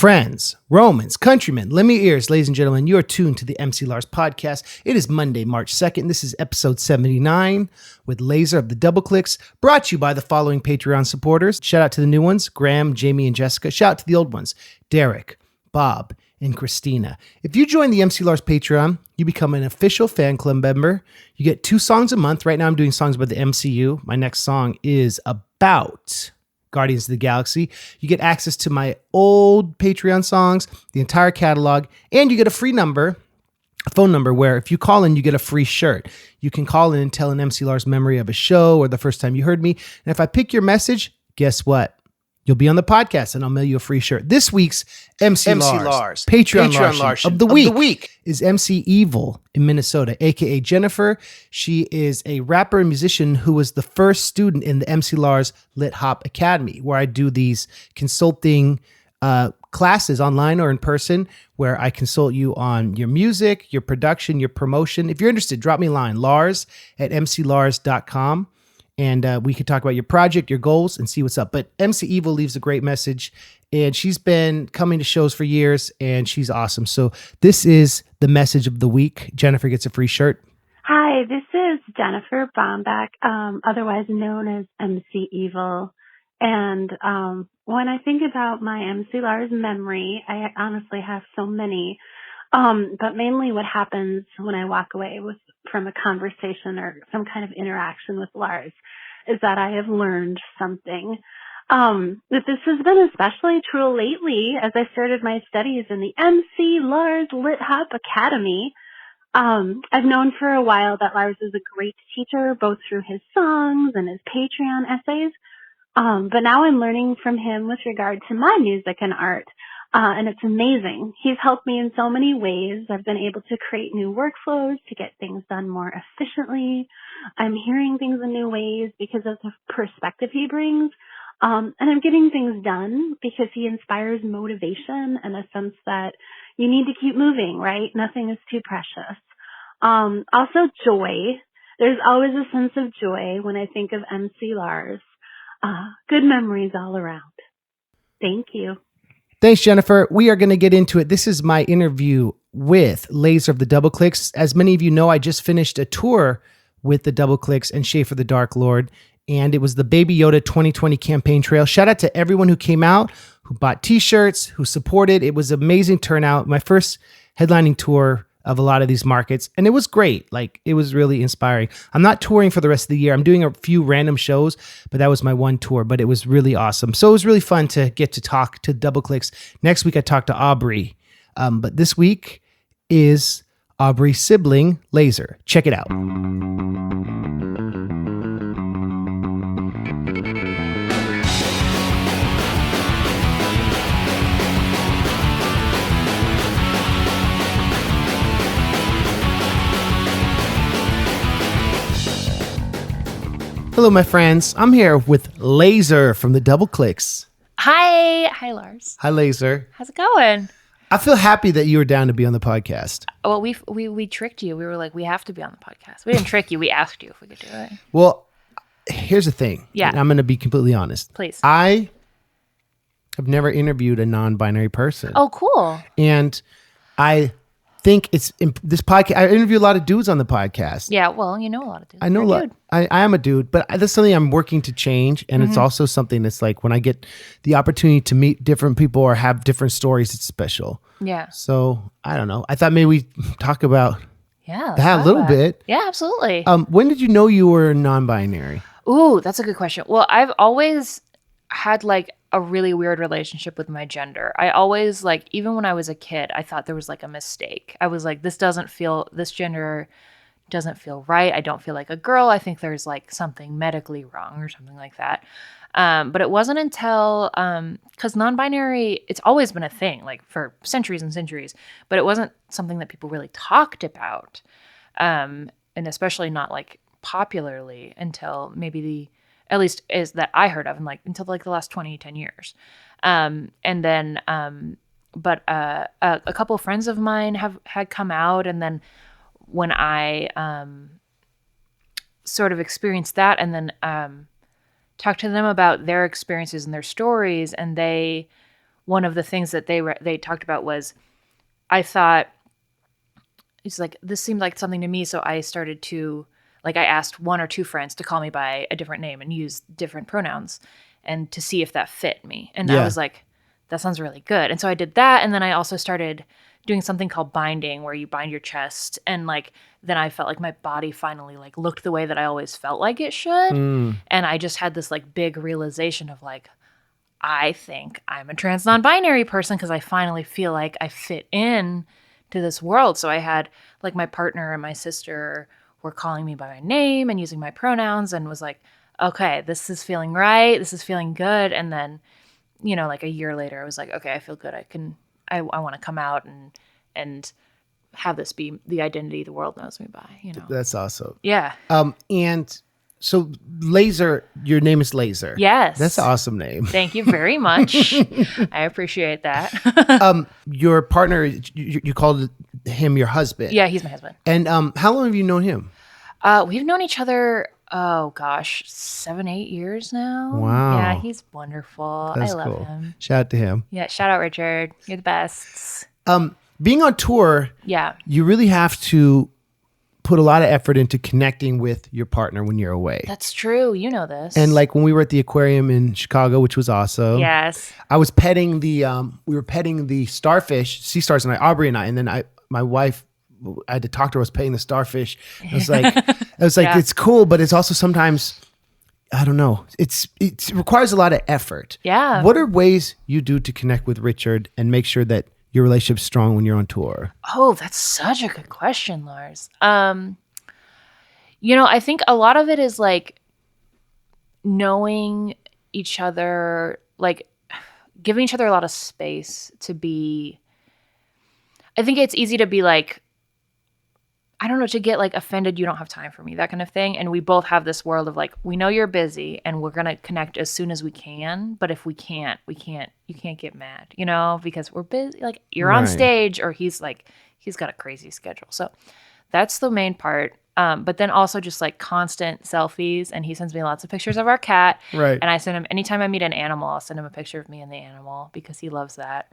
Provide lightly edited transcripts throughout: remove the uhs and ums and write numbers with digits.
Friends, Romans, countrymen, lend me ears, ladies and gentlemen. You are tuned to the MC Lars podcast. It is Monday, March 2nd. This is episode 79 with Laser of the Doubleclicks, brought to you by the following Patreon supporters. Shout out to the new ones, Graham, Jamie, and Jessica. Shout out to the old ones, Derek, Bob, and Christina. If you join the MC Lars Patreon, you become an official fan club member. You get 2 songs a month. Right now I'm doing songs about the MCU. My next song is about Guardians of the Galaxy. You get access to my old Patreon songs, the entire catalog, and you get a phone number where if you call in, you get a free shirt. You can call in and tell an MC Lars memory of a show or the first time you heard me. And if I pick your message, guess what? You'll be on the podcast and I'll mail you a free shirt. This week's MC Lars Patreon Larson of the week is MC Evil in Minnesota, aka Jennifer. She is a rapper and musician who was the first student in the MC Lars Lit Hop Academy, where I do these consulting classes online or in person, where I consult you on your music, your production, your promotion. If you're interested, drop me a line, lars@mclars.com. And we could talk about your project, your goals, and see what's up. But MC Evil leaves a great message, and she's been coming to shows for years, and she's awesome. So this is the message of the week. Jennifer gets a free shirt. Hi, this is Jennifer Bomback, otherwise known as MC Evil. And when I think about my MC Lars memory, I honestly have so many. But mainly what happens when I walk away from a conversation or some kind of interaction with Lars is that I have learned something. That this has been especially true lately as I started my studies in the MC Lars Lit Hop Academy. I've known for a while that Lars is a great teacher, both through his songs and his Patreon essays. But now I'm learning from him with regard to my music and art. And it's amazing. He's helped me in so many ways. I've been able to create new workflows to get things done more efficiently. I'm hearing things in new ways because of the perspective he brings. And I'm getting things done because he inspires motivation and a sense that you need to keep moving, right? Nothing is too precious. Also joy. There's always a sense of joy when I think of MC Lars. Good memories all around. Thank you. Thanks, Jennifer. We are going to get into it. This is my interview with Laser of the Doubleclicks. As many of you know, I just finished a tour with the Doubleclicks and Schaefer the Dark Lord, and it was the Baby Yoda 2020 campaign trail. Shout out to everyone who came out, who bought t-shirts, who supported. It was amazing turnout. My first headlining tour of a lot of these markets, and it was great. Like, it was really inspiring. I'm not touring for the rest of the year. I'm doing a few random shows, but that was my one tour, but it was really awesome. So it was really fun to get to talk to Doubleclicks. Next week, I talked to Aubrey, but this week is Aubrey's sibling, Laser. Check it out. Hello, my friends. I'm here with Laser from the Doubleclicks. Hi, Lars. Hi, Laser. How's it going? I feel happy that you were down to be on the podcast. Well, we tricked you. We were like, we have to be on the podcast. We didn't trick you. We asked you if we could do it. Well, here's the thing. Yeah. And I'm going to be completely honest. Please. I have never interviewed a non-binary person. Oh, cool. And I think it's this podcast. I interview a lot of dudes on the podcast. Yeah, well, you know a lot of dudes. I know a lot. I am a dude, but that's something I'm working to change. And it's also something that's like when I get the opportunity to meet different people or have different stories, it's special. Yeah. So I don't know. I thought maybe we talk about that a little bit. Yeah, absolutely. When did you know you were non-binary? Ooh, that's a good question. Well, I've always had like a really weird relationship with my gender. I always like, even when I was a kid, I thought there was like a mistake. I was like, this gender doesn't feel right. I don't feel like a girl. I think there's like something medically wrong or something like that. But it wasn't until, cause non-binary, it's always been a thing like for centuries and centuries, but it wasn't something that people really talked about. And especially not like popularly until maybe at least is that I heard of, and like until like the last 10 years. And then, but a couple of friends of mine had come out, and then when I sort of experienced that, and then talked to them about their experiences and their stories, and they one of the things that they talked about was, I thought, it's like, this seemed like something to me. So I started to, like, I asked one or two friends to call me by a different name and use different pronouns and to see if that fit me. And I was like, that sounds really good. And so I did that. And then I also started doing something called binding, where you bind your chest. And like, then I felt like my body finally like looked the way that I always felt like it should. And I just had this like big realization of like, I think I'm a trans non-binary person, because I finally feel like I fit in to this world. So I had like my partner and my sister were calling me by my name and using my pronouns, and was like, okay, this is feeling right. This is feeling good. And then, you know, like a year later, I was like, okay, I feel good. I want to come out and have this be the identity the world knows me by, you know. That's awesome. Yeah. And so Laser, your name is Laser. Yes. That's an awesome name. Thank you very much. I appreciate that. Your partner, you called him your husband. Yeah, he's my husband. And how long have you known him? We've known each other, 7-8 years now. Wow. Yeah, he's wonderful. That's I love cool. him. Shout out to him. Yeah, shout out Richard. You're the best. Being on tour, Yeah. you really have to put a lot of effort into connecting with your partner when you're away. That's true. You know this. And like when we were at the aquarium in Chicago, which was awesome. Yes. I was petting we were petting the starfish, sea stars, and Aubrey and I, and then my wife, I had to talk to her. I was petting the starfish. I was like, Yeah. It's cool, but it's also sometimes, I don't know. It requires a lot of effort. Yeah. What are ways you do to connect with Richard and make sure that your relationship's strong when you're on tour? Oh, that's such a good question, Lars. You know, I think a lot of it is like knowing each other, like giving each other a lot of space to be. I think it's easy to be like, I don't know, to get like offended, you don't have time for me, that kind of thing. And we both have this world of like, we know you're busy and we're going to connect as soon as we can. But if we can't, you can't get mad, you know, because we're busy. Like you're on Right. stage, or he's got a crazy schedule. So that's the main part. But then also just like constant selfies. And he sends me lots of pictures of our cat. Right. And I send him, anytime I meet an animal, I'll send him a picture of me and the animal, because he loves that.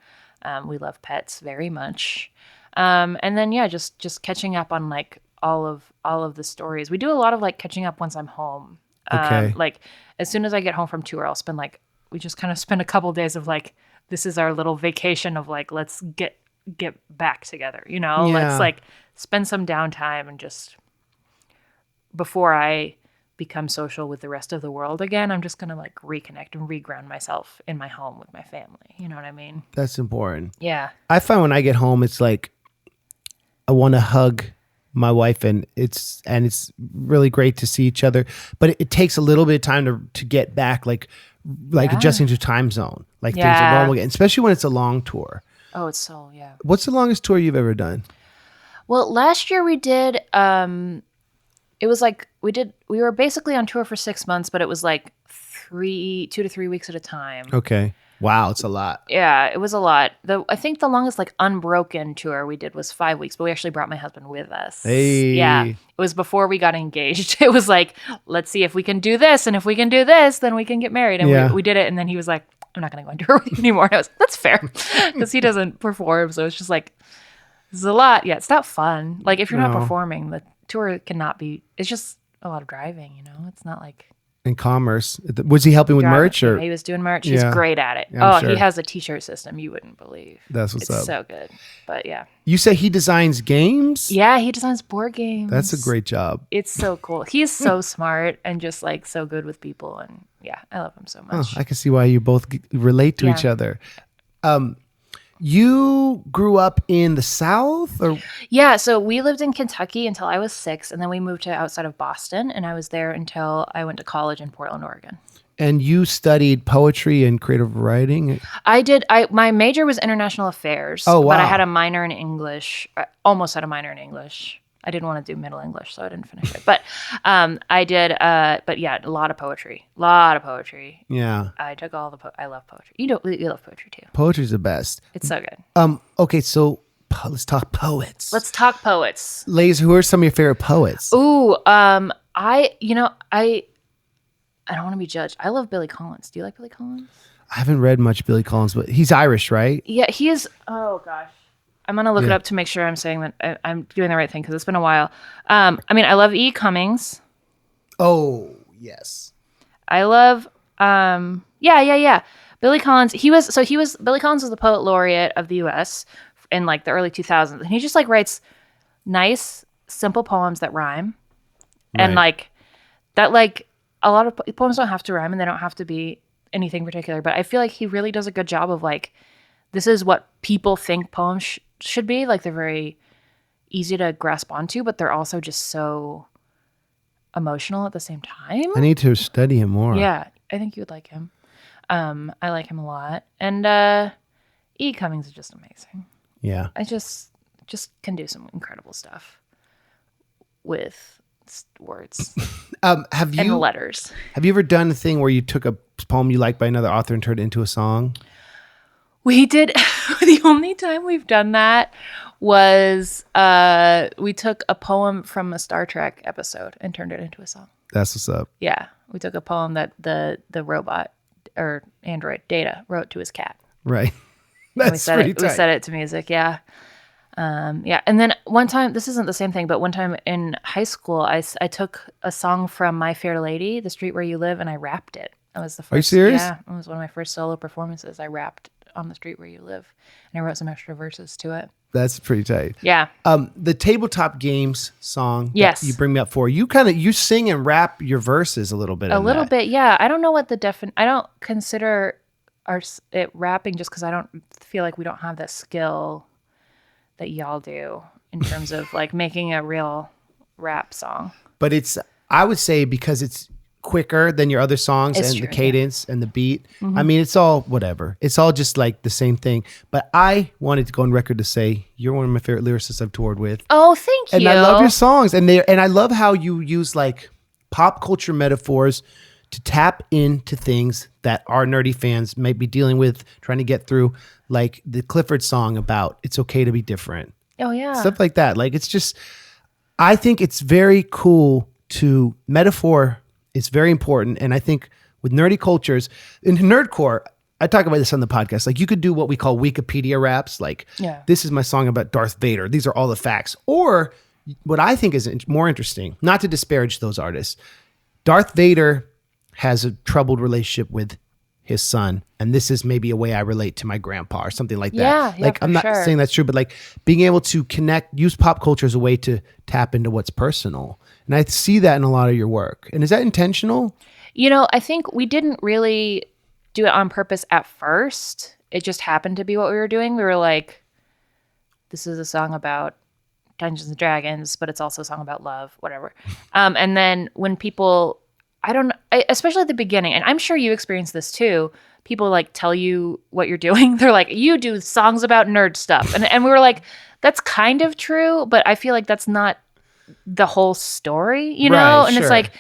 We love pets very much. And then, yeah, just catching up on like all of the stories. We do a lot of like catching up once I'm home. Okay. Like as soon as I get home from tour, I'll spend like, we just kind of spend a couple days of like, this is our little vacation of like, let's get back together, you know, Yeah. let's like spend some downtime and just, before I become social with the rest of the world again, I'm just going to like reconnect and reground myself in my home with my family. You know what I mean? That's important. Yeah. I find when I get home, it's like I want to hug my wife, and it's really great to see each other. But it takes a little bit of time to get back, like Yeah. adjusting to time zone, like things are Yeah. normal again, especially when it's a long tour. Oh, it's so, yeah. What's the longest tour you've ever done? Well, last year we did, it was like, we were basically on tour for 6 months, but it was like 2 to 3 weeks at a time. Okay. Wow, it's a lot. Yeah, it was a lot. I think the longest like unbroken tour we did was 5 weeks, but we actually brought my husband with us. Hey. Yeah. It was before we got engaged. It was like, let's see if we can do this. And if we can do this, then we can get married. And Yeah. we did it. And then he was like, I'm not going to go on tour with you anymore. And I was, that's fair. Because he doesn't perform. So it's just like, this is a lot. Yeah, it's not fun. Like if you're not No. performing, the tour cannot be, it's just a lot of driving, you know? It's not like. In commerce, was he helping with driving. merch or? Yeah, he was doing merch. Yeah. He's great at it. Yeah, I'm Oh, sure. he has a t-shirt system you wouldn't believe. That's what's It's up. so good. But yeah. You say he designs games? Yeah, he designs board games. That's a great job. It's so cool. He's so smart and just like so good with people. And yeah, I love him so Oh, much. I can see why you both relate to Yeah. each other. You grew up in the South, or Yeah, so we lived in Kentucky until I was 6, and then we moved to outside of Boston, and I was there until I went to college in Portland, Oregon. and you studied poetry and creative writing? I did. My major was international affairs. Oh, But I wow. had a minor in English. I almost had a minor in English. I didn't want to do Middle English, so I didn't finish it. But I did. But yeah, a lot of poetry. Yeah, I took all the. I love poetry. You love poetry too. poetry's the best. It's so good. Okay, so let's talk poets. Let's talk poets. Laser, who are some of your favorite poets? Ooh, I don't want to be judged. I love Billy Collins. Do you like Billy Collins? I haven't read much Billy Collins, but he's Irish, right? Yeah, he is. Oh gosh, I'm gonna look it up to make sure I'm saying that I'm doing the right thing because it's been a while. I mean, I love E. Cummings. Oh yes, I love. Yeah. Billy Collins. Billy Collins was the poet laureate of the U.S. in like the early 2000s, and he just like writes nice, simple poems that rhyme, and like that. Like a lot of poems don't have to rhyme, and they don't have to be anything particular, but I feel like he really does a good job of like, this is what people think poems should be. Like they're very easy to grasp onto, but they're also just so emotional at the same time. I need to study him more. Yeah, I think you would like him. I like him a lot, and E. Cummings is just amazing. Yeah, I just can do some incredible stuff with words and letters. Have you ever done a thing where you took a poem you liked by another author and turned it into a song? We did. The only time we've done that was we took a poem from a Star Trek episode and turned it into a song. That's what's up. Yeah, we took a poem that the robot or android Data wrote to his cat. Right. That's pretty tight. We set it to music. Yeah. And then one time, this isn't the same thing, but one time in high school, I took a song from My Fair Lady, The Street Where You Live, and I rapped it. That was the first. Are you serious? Yeah, it was one of my first solo performances. I rapped on The Street Where You Live, and I wrote some extra verses to it. That's pretty tight. Yeah. The tabletop games song yes. that you bring me up for, you sing and rap your verses a little bit. A little bit, yeah. I don't know what I don't consider it rapping just because I don't feel like we don't have that skill that y'all do in terms of like making a real rap song. But I would say because it's quicker than your other songs the cadence and the beat. Mm-hmm. I mean, it's all whatever. It's all just like the same thing. But I wanted to go on record to say you're one of my favorite lyricists I've toured with. Oh, thank you. And I love your songs. And I love how you use like pop culture metaphors to tap into things that our nerdy fans might be dealing with, trying to get through, like the Clifford song about it's okay to be different. Oh, yeah. Stuff like that. Like, it's just, I think it's very cool to metaphor. It's very important. And I think with nerdy cultures, in nerdcore, I talk about this on the podcast. Like, you could do what we call Wikipedia raps. Like, this is my song about Darth Vader. These are all the facts. Or what I think is more interesting, not to disparage those artists, Darth Vader has a troubled relationship with his son, and this is maybe a way I relate to my grandpa or something like that. Yeah, like I'm not saying that's true, but like being able to use pop culture as a way to tap into what's personal. And I see that in a lot of your work. And is that intentional? You know, I think we didn't really do it on purpose at first. It just happened to be what we were doing. We were like, this is a song about Dungeons and Dragons, but it's also a song about love, whatever. And then when people, especially at the beginning, and I'm sure you experienced this too, people like tell you what you're doing. They're like, you do songs about nerd stuff. And we were like, that's kind of true, but I feel like that's not the whole story, you know? Right, and sure. it's like,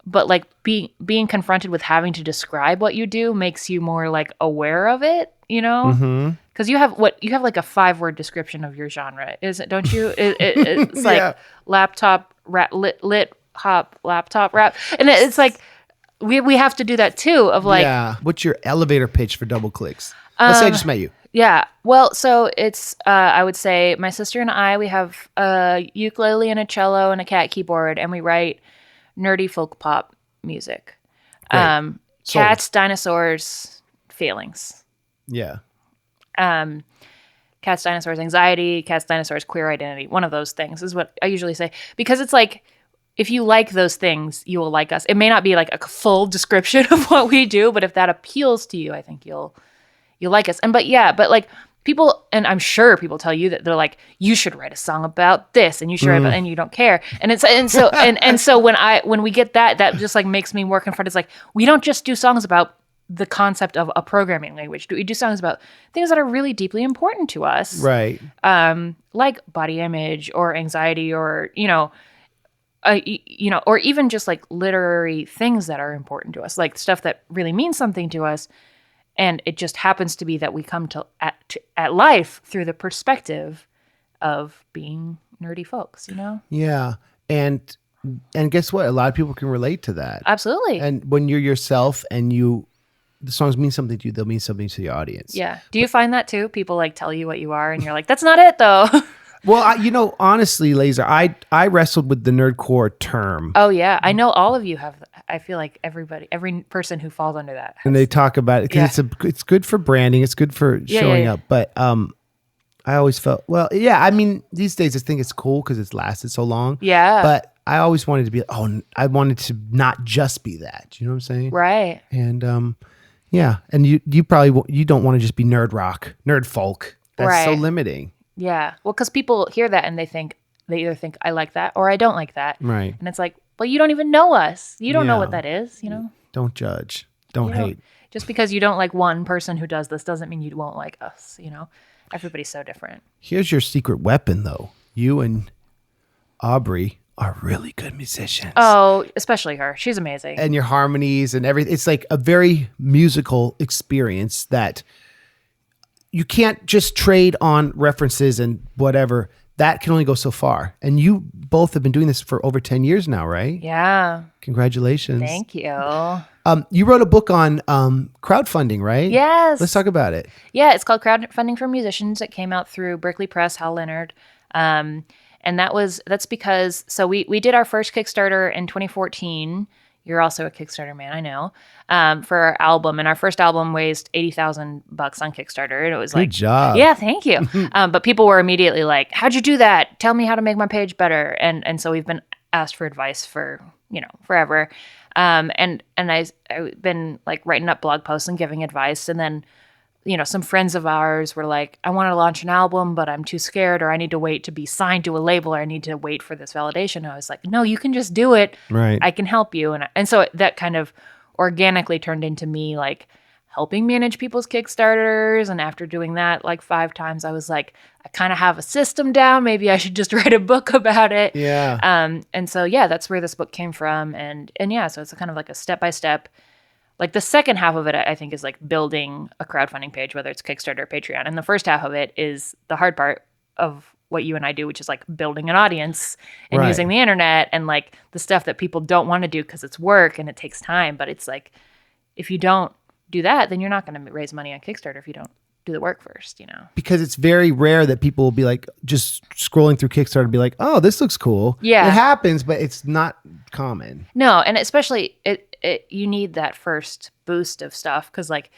but like being confronted with having to describe what you do makes you more like aware of it, you know? Mm-hmm. Because you have like a 5-word description of your genre, is it? Don't you? It's like laptop rap, lit hop, laptop rap, and it's like we have to do that too. Of like, what's your elevator pitch for Doubleclicks? Let's say I just met you. Yeah, well, so it's I would say my sister and I, we have a ukulele and a cello and a cat keyboard, and we write nerdy folk pop music. Cats, dinosaurs, feelings. Yeah. Cats, dinosaurs, anxiety, cats, dinosaurs, queer identity. One of those things is what I usually say, because it's like, if you like those things, you will like us. It may not be like a full description of what we do, but if that appeals to you, I think you'll like us. And but like people, and I'm sure people tell you that they're like, you should write a song about this, and you should write about, and you don't care. And so when we get that just like makes me more confronted. It's like, we don't just do songs about the concept of a programming language. We do songs about things that are really deeply important to us. Right. Like body image or anxiety or, or even just like literary things that are important to us, like stuff that really means something to us. And it just happens to be that we come to at life through the perspective of being nerdy folks, you know? Yeah. And guess what? A lot of people can relate to that. Absolutely. And when you're yourself and you the songs mean something to you, they'll mean something to the audience. Yeah. Do you find that too? People like tell you what you are and you're like, that's not it though. Well, honestly, Laser, I wrestled with the nerdcore term. Oh yeah. I know all of you have, I feel like every person who falls under that. And they talk about it because it's good for branding. It's good for showing up. But I always felt, I mean, these days I think it's cool because it's lasted so long. Yeah. But I always wanted to be, I wanted to not just be that. You know what I'm saying? Right. And and you probably, you don't want to just be nerd rock, nerd folk. That's so limiting. Yeah. Well, because people hear that and they either think I like that or I don't like that. Right. And it's like, well, you don't even know us. You don't know what that is, you know? Don't judge. Don't hate. Just because you don't like one person who does this doesn't mean you won't like us, you know? Everybody's so different. Here's your secret weapon, though. You and Aubrey are really good musicians. Oh, especially her. She's amazing. And your harmonies and everything. It's like a very musical experience that you can't just trade on references and whatever. That can only go so far. And you both have been doing this for over 10 years now, right? Yeah. Congratulations. Thank you. You wrote a book on crowdfunding, right? Yes. Let's talk about it. Yeah, it's called Crowdfunding for Musicians. It came out through Berkeley Press, Hal Leonard. And that's because, so we did our first Kickstarter in 2014. You're also a Kickstarter man, I know, for our album. And our first album raised $80,000 on Kickstarter. And it was Good job. Yeah, thank you. But people were immediately like, how'd you do that? Tell me how to make my page better. And so we've been asked for advice for, forever. And I've been like writing up blog posts and giving advice. And then, some friends of ours were like, I want to launch an album, but I'm too scared, or I need to wait to be signed to a label, or I need to wait for this validation. I was like, no, you can just do it. Right. I can help you. And so that kind of organically turned into me like helping manage people's Kickstarters. And after doing that like 5 times, I was like, I kind of have a system down. Maybe I should just write a book about it. Yeah. And so, that's where this book came from. And so it's kind of like a step-by-step. Like the second half of it, I think, is like building a crowdfunding page, whether it's Kickstarter or Patreon. And the first half of it is the hard part of what you and I do, which is like building an audience and using the internet and like the stuff that people don't want to do because it's work and it takes time. But it's like, if you don't do that, then you're not going to raise money on Kickstarter if you don't do the work first, Because it's very rare that people will be like just scrolling through Kickstarter and be like, oh, this looks cool. Yeah. It happens, but it's not common. No, and especially you need that first boost of stuff because like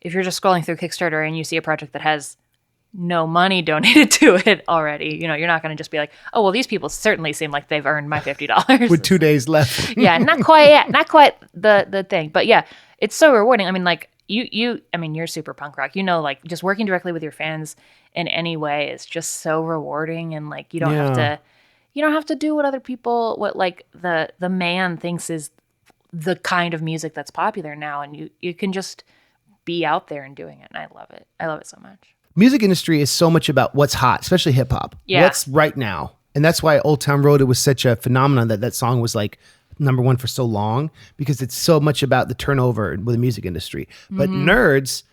if you're just scrolling through Kickstarter and you see a project that has no money donated to it already, you're not going to just be like, oh, well, these people certainly seem like they've earned my $50. With 2 days left. Yeah, not quite the thing. But yeah, it's so rewarding. I mean, like you're super punk rock. Like just working directly with your fans in any way is just so rewarding. And like you don't have to do what other people, what like the man thinks is the kind of music that's popular now. And you can just be out there and doing it. And I love it. I love it so much. Music industry is so much about what's hot, especially hip hop. Yeah. What's right now. And that's why Old Town Road, it was such a phenomenon that song was like #1 for so long, because it's so much about the turnover with the music industry. But nerds,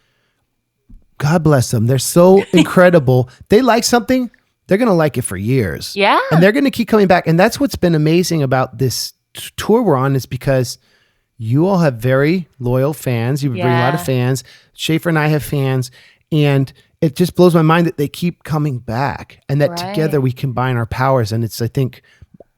God bless them. They're so incredible. They like something, they're going to like it for years. Yeah. And they're going to keep coming back. And that's what's been amazing about this tour we're on, is because you all have very loyal fans. You bring a lot of fans. Schaefer and I have fans. And it just blows my mind that they keep coming back and that together we combine our powers. And it's, I think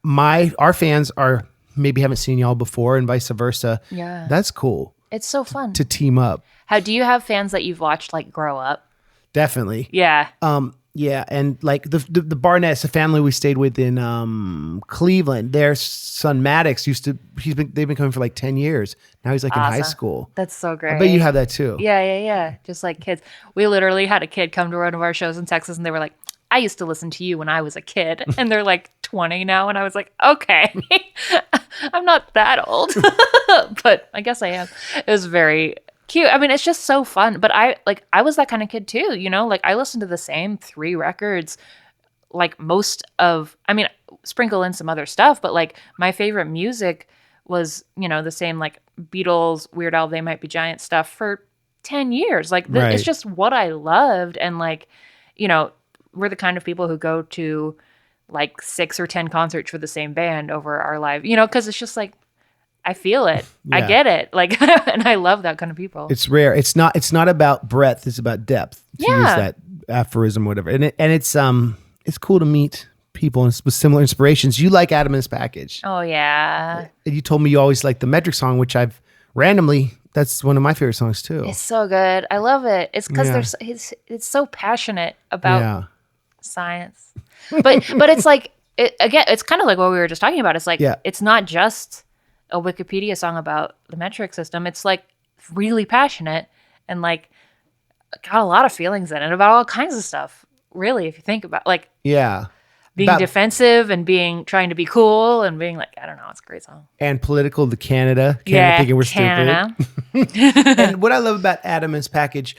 our fans are maybe haven't seen y'all before and vice versa. Yeah. That's cool. It's so fun to team up. How do you have fans that you've watched like grow up? Definitely. Yeah. Yeah, and like the Barnetts, a family we stayed with in Cleveland, their son Maddox they've been coming for like 10 years. Now he's like in high school. That's so great. I bet you have that too. Yeah. Just like kids. We literally had a kid come to one of our shows in Texas and they were like, I used to listen to you when I was a kid. And they're like 20 now. And I was like, okay, I'm not that old, but I guess I am. It was very cute. I mean, it's just so fun. But I was that kind of kid too, like I listened to the same 3 records, like sprinkle in some other stuff, but like my favorite music was, the same like Beatles, Weird Al, They Might Be Giant stuff for 10 years. Like it's just what I loved. And like, we're the kind of people who go to like 6 or 10 concerts for the same band over our life, because it's just like, I feel it. I Yeah. get it. Like, and I love that kind of people. It's rare. It's not about breadth. It's about depth. To use Yeah. that aphorism, or whatever. And it's cool to meet people with similar inspirations. You like Adam and His Package. Oh yeah. And you told me you always like the Metric song, which I've randomly, that's one of my favorite songs too. It's so good. I love it. It's because Yeah. it's so passionate about Yeah. science. But it's like again, it's kind of like what we were just talking about. It's like it's not just a Wikipedia song about the metric system. It's like really passionate and like got a lot of feelings in it about all kinds of stuff. Really, if you think about like being defensive and trying to be cool and being like, I don't know, it's a great song. And political to Canada thinking we're Canada. stupid. And what I love about Adam and His Package,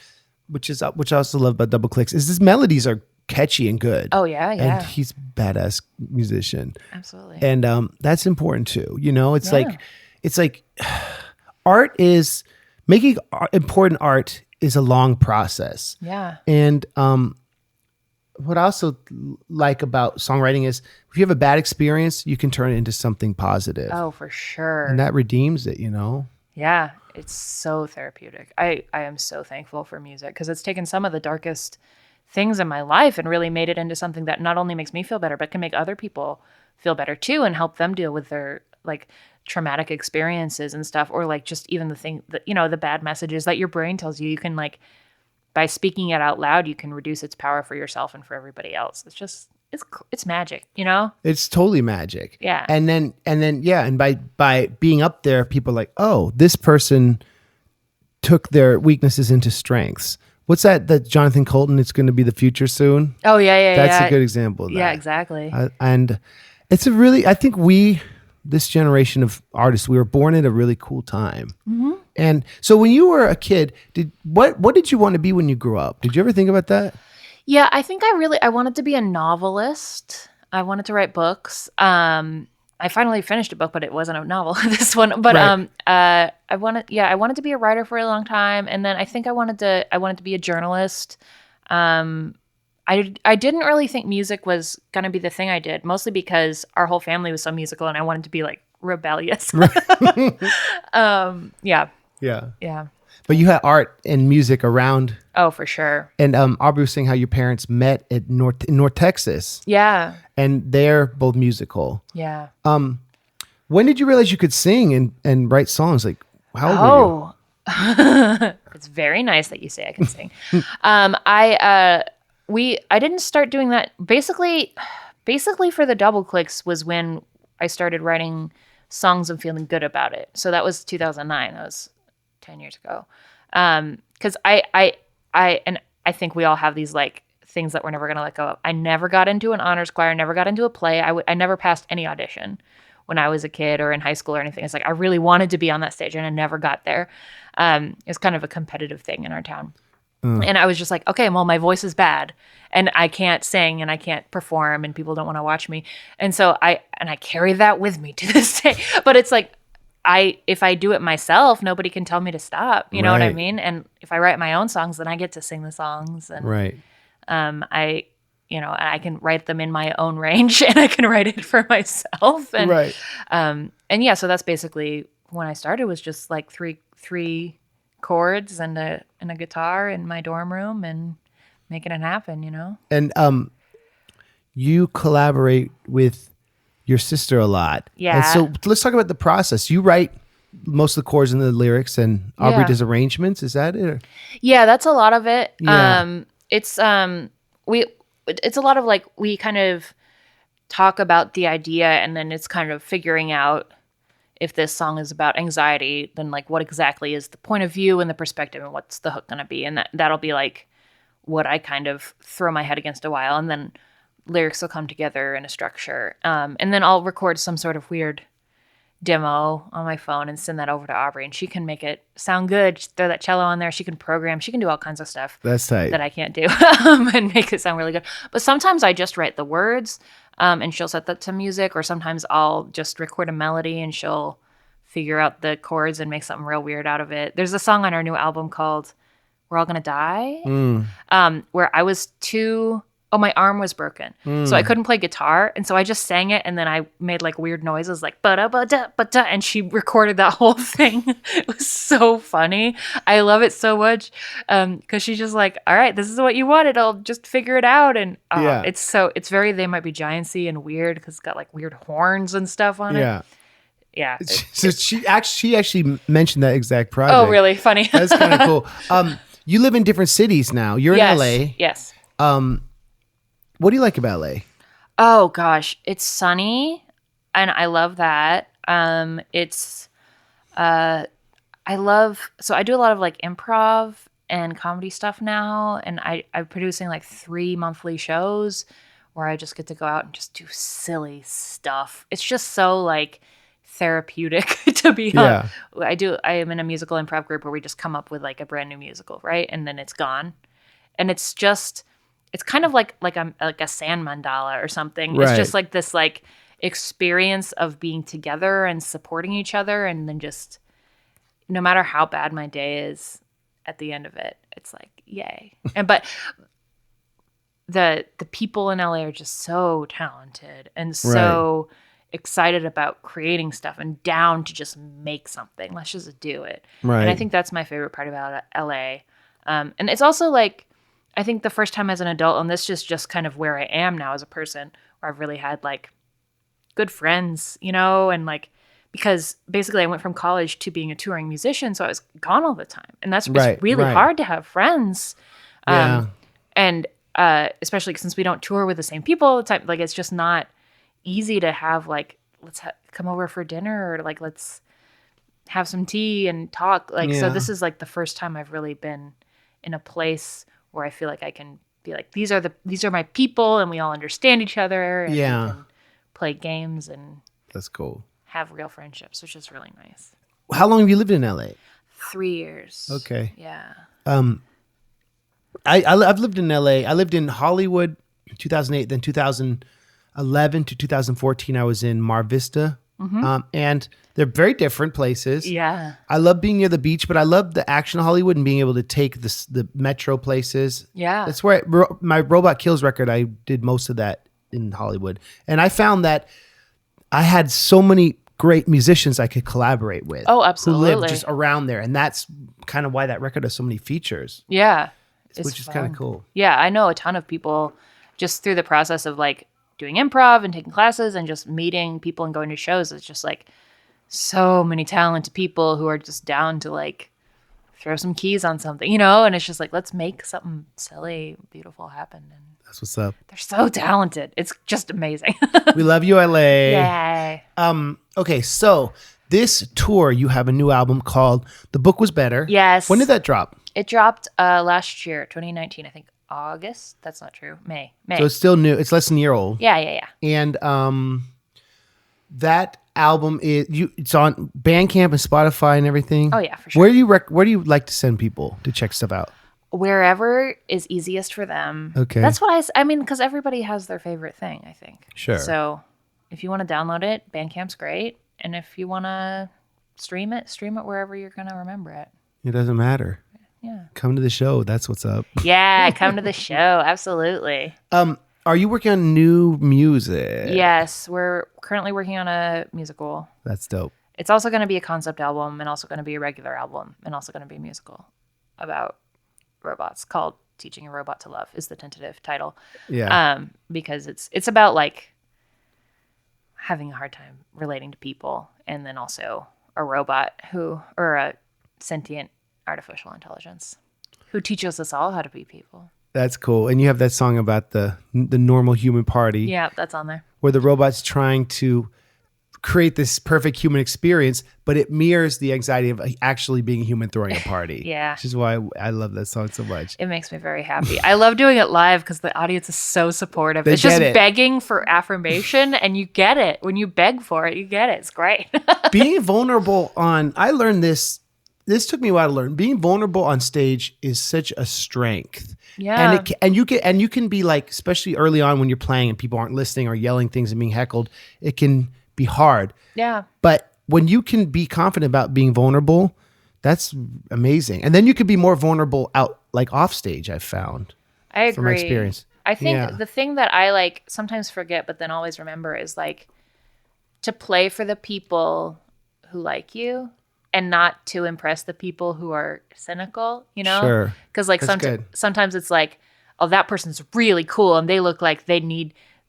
which I also love about Doubleclicks, is his melodies are catchy and good. Oh yeah. And he's a badass musician. Absolutely. And that's important too. You know, it's like art is making important art is a long process. Yeah. And what I also like about songwriting is if you have a bad experience, you can turn it into something positive. Oh, for sure. And that redeems it, you know? Yeah. It's so therapeutic. I am so thankful for music because it's taken some of the darkest things in my life and really made it into something that not only makes me feel better, but can make other people feel better too and help them deal with their like traumatic experiences and stuff, or like just even the thing that, you know, the bad messages that your brain tells you, you can like, by speaking it out loud, you can reduce its power for yourself and for everybody else. It's just, it's magic, you know? It's totally magic. Yeah. And then, and by being up there, people are like, oh, this person took their weaknesses into strengths. What's that Jonathan Colton, it's going to be the future soon? Oh, yeah. That's a good example of that. Yeah, exactly. And it's I think this generation of artists, we were born at a really cool time. Mm-hmm. And so when you were a kid, what did you want to be when you grew up? Did you ever think about that? Yeah, I think I wanted to be a novelist. I wanted to write books. I finally finished a book, but it wasn't a novel, this one. But Right. I wanted to be a writer for a long time, and then I think I wanted to be a journalist. I didn't really think music was gonna be the thing I did, mostly because our whole family was so musical, and I wanted to be like rebellious. Yeah. Yeah. But you had art and music around. Oh, for sure. And Aubrey was saying how your parents met at North Texas. Yeah. And they're both musical. Yeah. When did you realize you could sing and write songs? Like, how old were you? It's very nice that you say I can sing. I didn't start doing that. Basically for the Doubleclicks was when I started writing songs and feeling good about it. So that was 2009. That was 10 years ago. Because I think we all have these like things that we're never going to let go of. I never got into an honors choir, never got into a play. I never passed any audition when I was a kid or in high school or anything. It's like I really wanted to be on that stage and I never got there. It's kind of a competitive thing in our town. And I was just like, okay, well, my voice is bad and I can't sing and I can't perform and people don't want to watch me. And so I carry that with me to this day. But it's like, if I do it myself, nobody can tell me to stop. You know what I mean? And if I write my own songs, then I get to sing the songs. And Right. I can write them in my own range and I can write it for myself. And, Right. And yeah, so that's basically when I started, was just like three chords and a guitar in my dorm room and making it happen, you know? And you collaborate with your sister a lot. Yeah. And so let's talk about the process. You write most of the chords and the lyrics and Aubrey Yeah. does arrangements. Is that it? Or? Yeah, that's a lot of it. Yeah. It's a lot of like, we kind of talk about the idea and then it's kind of figuring out if this song is about anxiety, then like what exactly is the point of view and the perspective and what's the hook going to be. And that'll be like what I kind of throw my head against a while. And then lyrics will come together in a structure. And then I'll record some sort of weird demo on my phone and send that over to Aubrey and she can make it sound good. Just throw that cello on there. She can program. She can do all kinds of stuff That's tight. that I can't do and make it sound really good. But sometimes I just write the words and she'll set that to music, or sometimes I'll just record a melody and she'll figure out the chords and make something real weird out of it. There's a song on our new album called We're All Gonna Die, where I was Oh, my arm was broken. So I couldn't play guitar. And so I just sang it. And then I made like weird noises like ba-da-ba-da-ba-da. And she recorded that whole thing. It was so funny. I love it so much. Because she's just like, all right, this is what you wanted. I'll just figure it out. And it's very They Might Be Giantsy and weird because it's got like weird horns and stuff on it. Yeah. So she actually mentioned that exact project. Oh, really? Funny. That's kind of cool. You live in different cities now. You're in LA. Yes. What do you like about LA? Oh gosh, it's sunny, and I love that. I do a lot of like improv and comedy stuff now, and I'm producing like 3 monthly shows where I just get to go out and just do silly stuff. It's just so like therapeutic to be on. I am in a musical improv group where we just come up with like a brand new musical, right? And then it's gone. And it's kind of like a sand mandala or something. Right. It's just like this like experience of being together and supporting each other, and then just no matter how bad my day is, at the end of it, it's like yay. But the people in LA are just so talented and so excited about creating stuff and down to just make something. Let's just do it. Right. And I think that's my favorite part about LA. And it's also like, I think the first time as an adult, and this is just kind of where I am now as a person, where I've really had like good friends, and like, because basically I went from college to being a touring musician, so I was gone all the time. And that's it's really hard to have friends. And especially since we don't tour with the same people all the time, like it's just not easy to have like, let's come over for dinner, or like, let's have some tea and talk. Like, so this is like the first time I've really been in a place where I feel like I can be like, these are my people, and we all understand each other, and we can play games and that's cool. Have real friendships, which is really nice. How long have you lived in LA? 3 years. Okay. Yeah. I've lived in LA. I lived in Hollywood in 2008, then 2011 to 2014 I was in Mar Vista. And they're very different places. Yeah. I love being near the beach, but I love the action of Hollywood and being able to take the metro places. Yeah. That's where my Robot Kills record, I did most of that in Hollywood. And I found that I had so many great musicians I could collaborate with. Oh, absolutely. Who lived just around there. And that's kind of why that record has so many features. Yeah. Which is kind of cool. Yeah. I know a ton of people just through the process of like doing improv and taking classes and just meeting people and going to shows. It's just like so many talented people who are just down to like throw some keys on something, and it's just like, let's make something silly, beautiful happen. And that's what's up. They're so talented. It's just amazing. We love you, LA. Yay. Okay. So this tour, you have a new album called The Book Was Better. Yes. When did that drop? It dropped last year, 2019, I think. August? That's not true. May. So it's still new. It's less than a year old. Yeah. And that album it's on Bandcamp and Spotify and everything. Oh yeah, for sure. Where do you like to send people to check stuff out? Wherever is easiest for them. Okay. That's what I mean, because everybody has their favorite thing, I think. Sure. So if you want to download it, Bandcamp's great. And if you want to stream it wherever you're going to remember it. It doesn't matter. Yeah. Come to the show. That's what's up. Yeah, come to the show. Absolutely. Are you working on new music? Yes, we're currently working on a musical. That's dope. It's also going to be a concept album, and also going to be a regular album, and also going to be a musical about robots called Teaching a Robot to Love is the tentative title. Yeah. Because it's about like having a hard time relating to people, and then also a robot or a sentient artificial intelligence who teaches us all how to be people. That's cool. And you have that song about the normal human party. Yeah, that's on there. Where the robot's trying to create this perfect human experience, but it mirrors the anxiety of actually being a human throwing a party. Yeah. Which is why I love that song so much. It makes me very happy. I love doing it live because the audience is so supportive. It's just begging for affirmation, and you get it. When you beg for it, you get it. It's great. Being vulnerable I learned this took me a while to learn. Being vulnerable on stage is such a strength. Yeah. And you can be like, especially early on when you're playing and people aren't listening or yelling things and being heckled, it can be hard. Yeah. But when you can be confident about being vulnerable, that's amazing. And then you could be more vulnerable off stage, I've found. I agree. From my experience. I think Yeah. the thing that I like sometimes forget, but then always remember is like to play for the people who like you and not to impress the people who are cynical, you know? Sure. Because like That's good. sometimes it's like, oh, that person's really cool and they look like they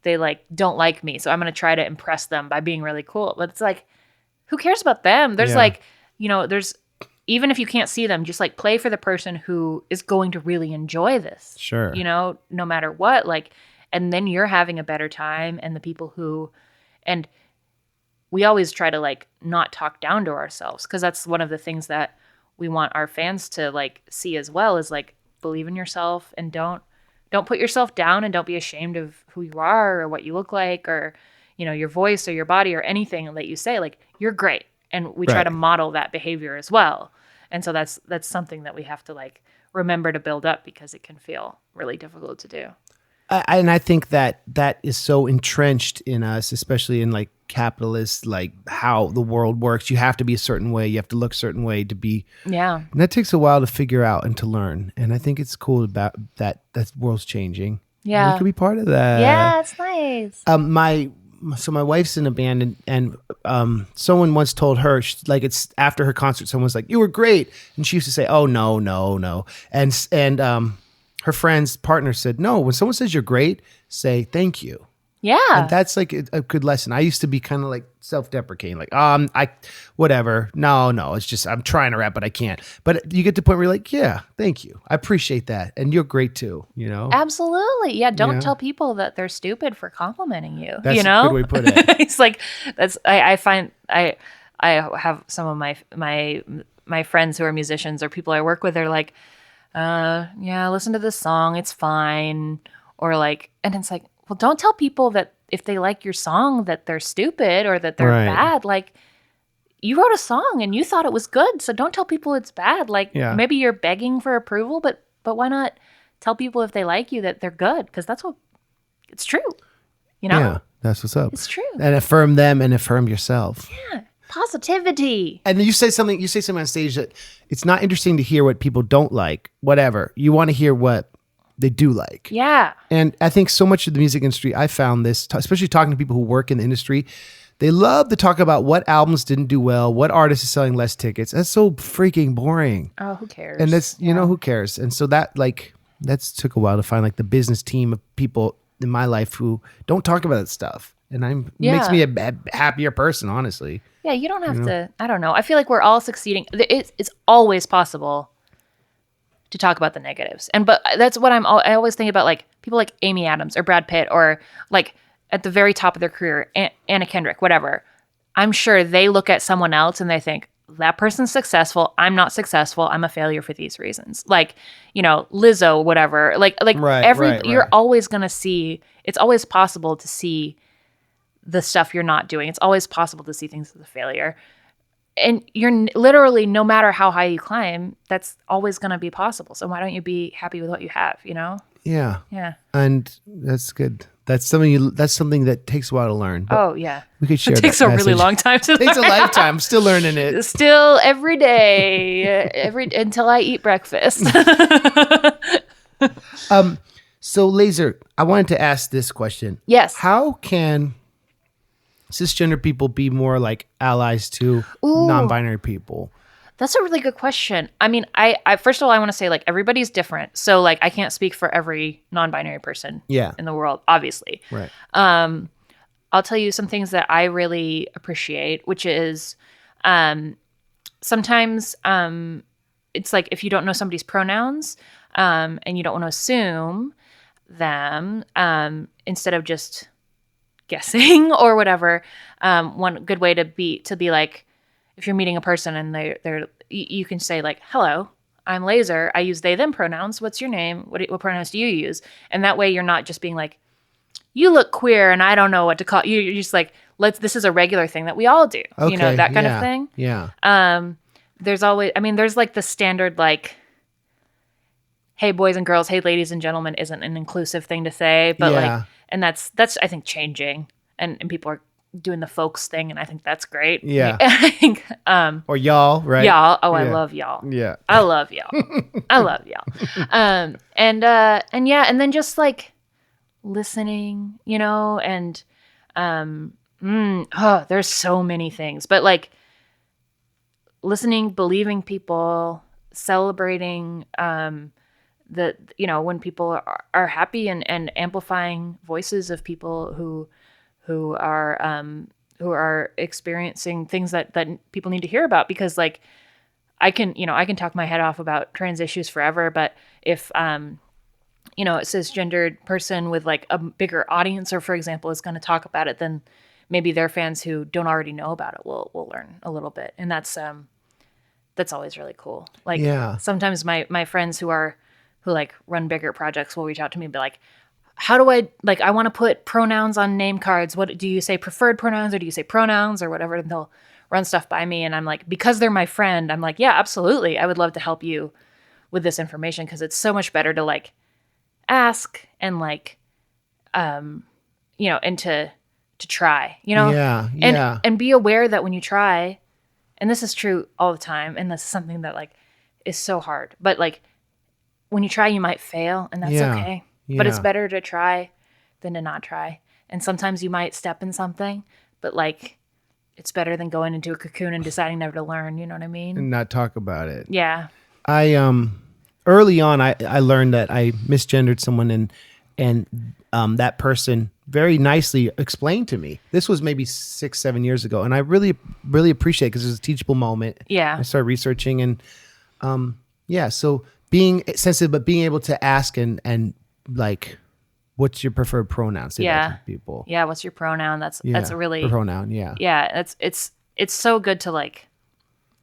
like don't like me. So I'm going to try to impress them by being really cool. But it's like, who cares about them? There's Yeah. like, you know, there's, even if you can't see them, just like play for the person who is going to really enjoy this. Sure. You know, no matter what, like, and then you're having a better time. And the people who, and we always try to like not talk down to ourselves, because that's one of the things that we want our fans to like see as well, is like believe in yourself and don't put yourself down, and don't be ashamed of who you are or what you look like, or, you know, your voice or your body or anything that you say. Like, you're great. And we try Right. to model that behavior as well. And so that's something that we have to like remember to build up, because it can feel really difficult to do. And I think that is so entrenched in us, especially in like capitalist, like how the world works. You have to be a certain way. You have to look a certain way to be. Yeah. And that takes a while to figure out and to learn. And I think it's cool about that world's changing. Yeah. We could be part of that. Yeah, it's nice. My wife's in a band, and someone once told her, like, it's after her concert, someone's like, "You were great," and she used to say, "Oh no," and her friend's partner said, "No, when someone says you're great, say thank you." Yeah. And that's like a good lesson. I used to be kind of like self-deprecating, like, whatever. No, it's just I'm trying to rap, but I can't. But you get to the point where you're like, yeah, thank you, I appreciate that, and you're great too. You know, Absolutely. Yeah. Don't Yeah. tell people that they're stupid for complimenting you. That's you know? a good way to put it. It's like, I find I have some of my friends who are musicians or people I work with are like, yeah, listen to this song, it's fine. Or like, and it's like, well, don't tell people that if they like your song that they're stupid or that they're Right. bad. Like, you wrote a song and you thought it was good, so don't tell people it's bad. Like, Yeah. maybe you're begging for approval, but why not tell people if they like you that they're good? Because that's what, it's true. You know? Yeah, that's what's up. It's true. And affirm them and affirm yourself. Yeah. Positivity. And then you say something on stage that it's not interesting to hear what people don't like, whatever. You want to hear what they do like. Yeah. And I think so much of the music industry, I found this, especially talking to people who work in the industry, they love to talk about what albums didn't do well, what artist is selling less tickets. That's so freaking boring. Oh, who cares? And that's, you know, who cares? And so that's took a while to find like the business team of people in my life who don't talk about that stuff. And makes me a happier person, honestly. Yeah, you don't have to, I don't know. I feel like we're all succeeding. It's always possible to talk about the negatives. But that's what I always think about, like people like Amy Adams or Brad Pitt, or like at the very top of their career, Anna Kendrick, whatever. I'm sure they look at someone else and they think, that person's successful, I'm not successful, I'm a failure for these reasons. Like, you know, Lizzo, whatever. Like Right. You're always going to see, it's always possible to see the stuff you're not doing. It's always possible to see things as a failure. And you're literally, no matter how high you climb, that's always going to be possible. So why don't you be happy with what you have, you know? Yeah. Yeah. And that's good. That's something that takes a while to learn. But Oh, yeah. we could share It takes that a really message. long time to It takes a learn. lifetime. I'm still learning it. Still every day, until I eat breakfast. So, Laser, I wanted to ask this question. Yes. How can cisgender people be more like allies to non-binary people? That's a really good question. I mean, I first of all, I want to say, like, everybody's different. So, like, I can't speak for every non-binary person in the world, obviously. Right. I'll tell you some things that I really appreciate, which is sometimes it's like if you don't know somebody's pronouns and you don't want to assume them, instead of just guessing or whatever, one good way to be like, if you're meeting a person and you can say like, "Hello, I'm Laser. I use they them pronouns. What's your name? What pronouns do you use?" And that way you're not just being like, "You look queer and I don't know what to call you." You're just like, this is a regular thing that we all do. Okay, you know, that kind of thing. Yeah. There's always, I mean, there's like the standard, like, "Hey boys and girls, hey ladies and gentlemen" isn't an inclusive thing to say, but like, and that's I think changing, and people are doing the folks thing, and I think that's great. Yeah. I think Or y'all, right? y'all. Oh, I Yeah. love y'all. Yeah. I love y'all. I love y'all. And yeah, and then just like listening, and there's so many things, but like listening, believing people, celebrating when people are happy, and amplifying voices of people who are experiencing things that people need to hear about, because like I can talk my head off about trans issues forever, but if a cisgendered person with like a bigger audience, or for example, is going to talk about it, then maybe their fans who don't already know about it will learn a little bit. And that's always really cool. Like sometimes my friends who like run bigger projects will reach out to me and be like, how do I want to put pronouns on name cards. What do you say, preferred pronouns, or do you say pronouns, or whatever? And they'll run stuff by me. And I'm like, because they're my friend, I'm like, yeah, absolutely. I would love to help you with this information, because it's so much better to like ask and like, and to try, and be aware that when you try, and this is true all the time, and this is something that like is so hard, but like when you try, you might fail, and that's okay. Yeah. But it's better to try than to not try. And sometimes you might step in something, but like it's better than going into a cocoon and deciding never to learn. You know what I mean? And not talk about it. Yeah. I early on I learned that I misgendered someone, and that person very nicely explained to me. This was maybe 6-7 years ago, and I really, really appreciate it, because it was a teachable moment. Yeah. I started researching, and so being sensitive, but being able to ask and like, what's your preferred pronoun? Say that to people. Yeah. What's your pronoun? That's a really pronoun. Yeah. Yeah. It's so good to like,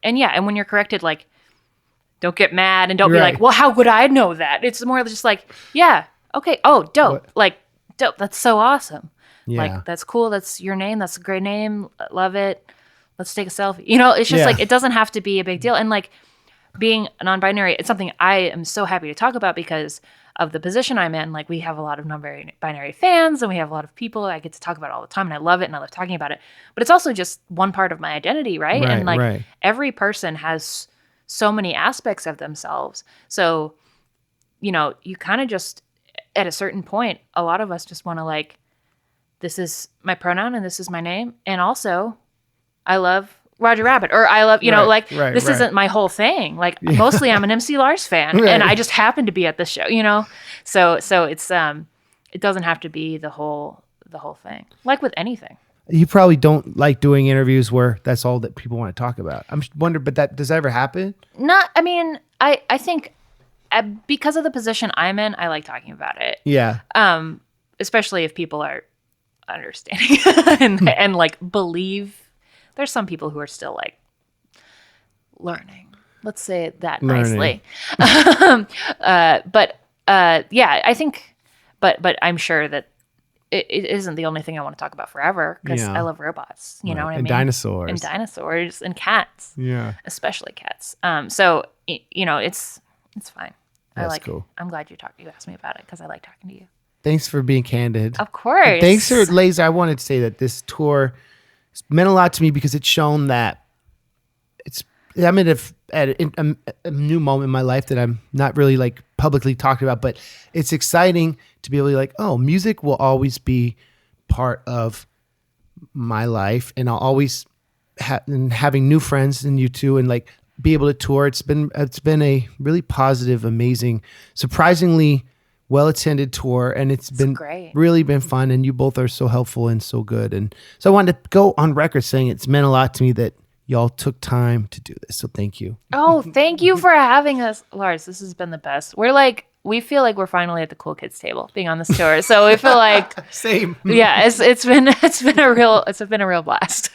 and when you're corrected, like, don't get mad and don't be like, well, how would I know that? It's more just like, yeah. Okay. Oh, dope. Like, dope. That's so awesome. Yeah. Like, that's cool. That's your name. That's a great name. Love it. Let's take a selfie. It's just like, it doesn't have to be a big deal. And like being non-binary, it's something I am so happy to talk about because of the position I'm in. Like, we have a lot of non-binary fans, and we have a lot of people I get to talk about all the time, and I love it, and I love talking about it. But it's also just one part of my identity, right? And like every person has so many aspects of themselves. So, you kind of just, at a certain point, a lot of us just want to like, this is my pronoun and this is my name. And also I love Roger Rabbit, or I love, this isn't my whole thing. Like mostly I'm an MC Lars fan and I just happen to be at this show, So it's, it doesn't have to be the whole thing. Like with anything. You probably don't like doing interviews where that's all that people want to talk about. I'm wondering, but does that ever happen? I think because of the position I'm in, I like talking about it. Yeah. Especially if people are understanding and like believe. There's some people who are still like learning. Let's say it that nicely. But I think, but I'm sure that it isn't the only thing I want to talk about forever, because I love robots. You know what I mean? And dinosaurs and cats. Yeah. Especially cats. So it's fine. That's cool. I'm glad you asked me about it, because I like talking to you. Thanks for being candid. Of course. And thanks for Laser. I wanted to say that this tour meant a lot to me, because it's shown that I'm at a new moment in my life that I'm not really like publicly talking about, but it's exciting to be able to like, oh, music will always be part of my life, and I'll always having new friends, and you too, and like be able to tour. It's been a really positive, amazing, surprisingly well-attended tour, and it's been really been fun, and you both are so helpful and so good. And so I wanted to go on record saying it's meant a lot to me that y'all took time to do this. So thank you. Oh, thank you for having us, Lars. This has been the best. We feel like we're finally at the cool kids table being on this tour. So we feel like same. Yeah, it's been a real blast.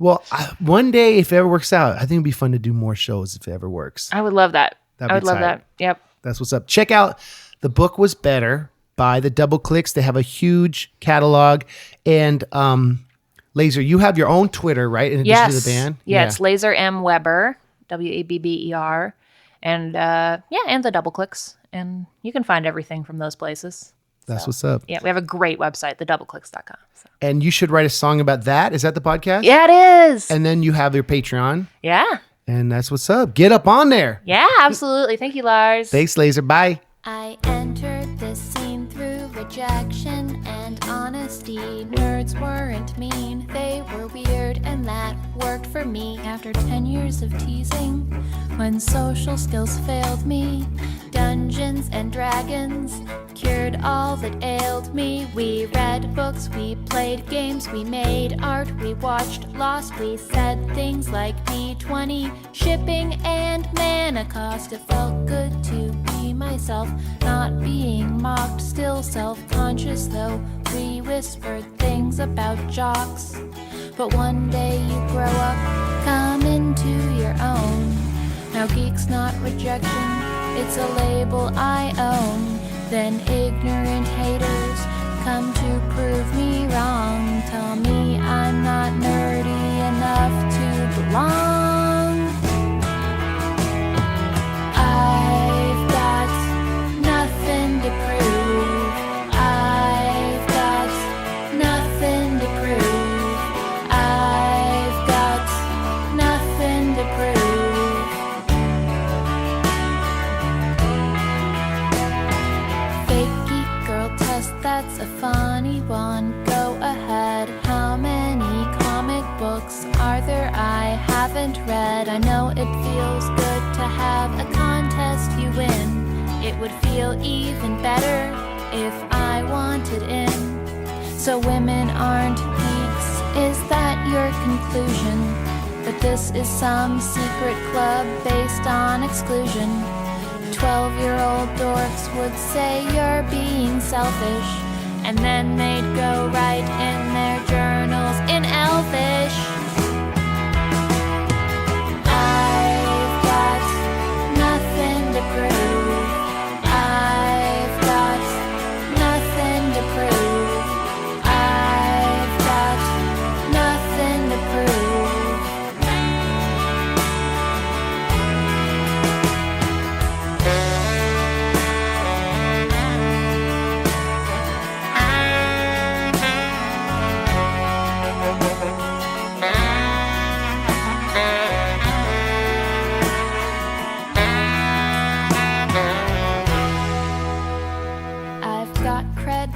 Well, one day, if it ever works out, I think it'd be fun to do more shows if it ever works. I would love that. I would love that. Yep. That's what's up. Check out The Book Was Better by the Doubleclicks. They have a huge catalog. And Laser, you have your own Twitter, right? In addition to the band? Yeah, it's Laser Webber, Wabber. And and the Doubleclicks. And you can find everything from those places. That's what's up. Yeah, we have a great website, thedoubleclicks.com. So. And you should write a song about that. Is that the podcast? Yeah, it is. And then you have your Patreon. Yeah. And that's what's up. Get up on there. Yeah, absolutely. Thank you, Lars. Thanks, Laser. Bye. I entered this scene through rejection and honesty. Nerds weren't mean, they were weird, and that worked for me. After 10 years of teasing, when social skills failed me, Dungeons and Dragons cured all that ailed me. We read books, we played games, we made art, we watched Lost, we said things like D20, shipping, and mana cost. It felt good to be myself, not being mocked, still self-conscious though we whispered things about jocks. But one day you grow up, come into your own. Now geek's not rejection, it's a label I own. Then ignorant haters come to prove me wrong. Tell me I'm not nerdy enough to belong. I've got nothing to prove. I've got nothing to prove. I've got nothing to prove. That's a funny one, go ahead. How many comic books are there I haven't read? I know it feels good to have a contest you win. It would feel even better if I wanted in. So women aren't geeks, is that your conclusion? That this is some secret club based on exclusion? 12-year-old dorks would say you're being selfish, and then they'd go write in their journals in Elvish. I've got nothing to prove. I've got nothing to prove. I've got nothing to prove.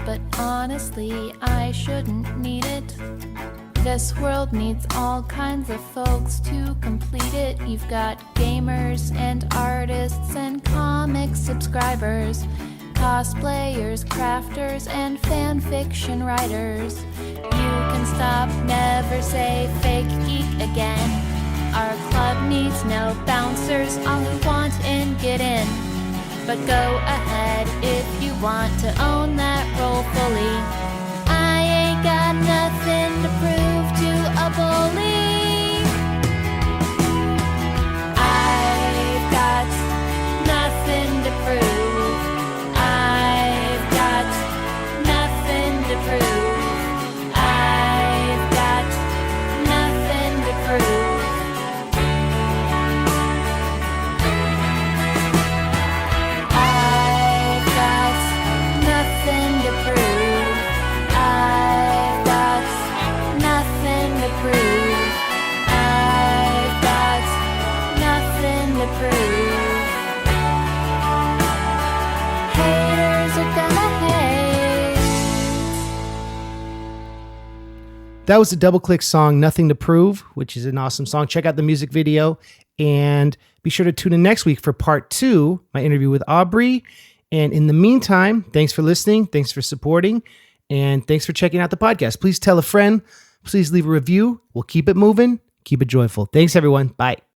But honestly, I shouldn't need it. This world needs all kinds of folks to complete it. You've got gamers and artists and comic subscribers, cosplayers, crafters, and fan fiction writers. You can stop, never say fake geek again. Our club needs no bouncers, all who want in get in. But go ahead if you want to own that role fully. I ain't got nothing to prove to a bully. I've got nothing to prove. I've got nothing to prove. I've got nothing to prove. That was the Doubleclicks song, Nothing to Prove, which is an awesome song. Check out the music video and be sure to tune in next week for part 2, my interview with Aubrey. And in the meantime, thanks for listening. Thanks for supporting. And thanks for checking out the podcast. Please tell a friend. Please leave a review. We'll keep it moving. Keep it joyful. Thanks, everyone. Bye.